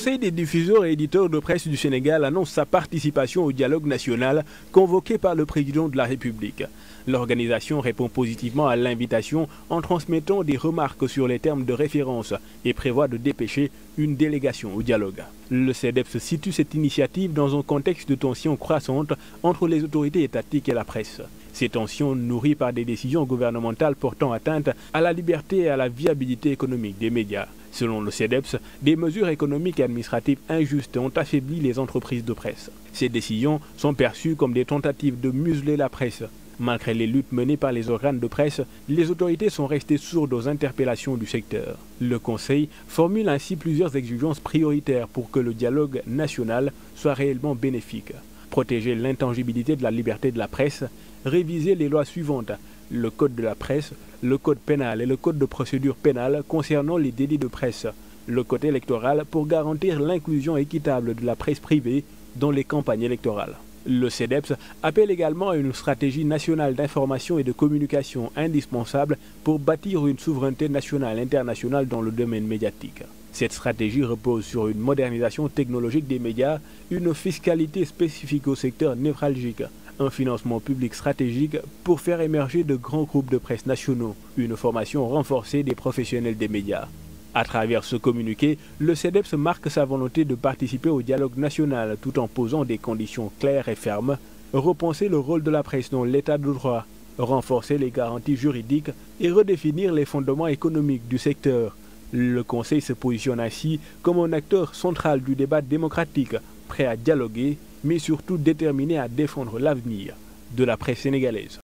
Le Conseil des diffuseurs et éditeurs de presse du Sénégal annonce sa participation au dialogue national convoqué par le président de la République. L'organisation répond positivement à l'invitation en transmettant des remarques sur les termes de référence et prévoit de dépêcher une délégation au dialogue. Le CEDEPS situe cette initiative dans un contexte de tensions croissantes entre les autorités étatiques et la presse. Ces tensions nourries par des décisions gouvernementales portant atteinte à la liberté et à la viabilité économique des médias. Selon le CEDEPS, des mesures économiques et administratives injustes ont affaibli les entreprises de presse. Ces décisions sont perçues comme des tentatives de museler la presse. Malgré les luttes menées par les organes de presse, les autorités sont restées sourdes aux interpellations du secteur. Le Conseil formule ainsi plusieurs exigences prioritaires pour que le dialogue national soit réellement bénéfique. Protéger l'intangibilité de la liberté de la presse, réviser les lois suivantes, le Code de la presse, le Code pénal et le Code de procédure pénale concernant les délits de presse, le Code électoral pour garantir l'inclusion équitable de la presse privée dans les campagnes électorales. Le CEDEPS appelle également à une stratégie nationale d'information et de communication indispensable pour bâtir une souveraineté nationale et internationale dans le domaine médiatique. Cette stratégie repose sur une modernisation technologique des médias, une fiscalité spécifique au secteur névralgique, un financement public stratégique pour faire émerger de grands groupes de presse nationaux, une formation renforcée des professionnels des médias. À travers ce communiqué, le CEDEPS marque sa volonté de participer au dialogue national tout en posant des conditions claires et fermes, repenser le rôle de la presse dans l'état de droit, renforcer les garanties juridiques et redéfinir les fondements économiques du secteur. Le Conseil se positionne ainsi comme un acteur central du débat démocratique, prêt à dialoguer, mais surtout déterminé à défendre l'avenir de la presse sénégalaise.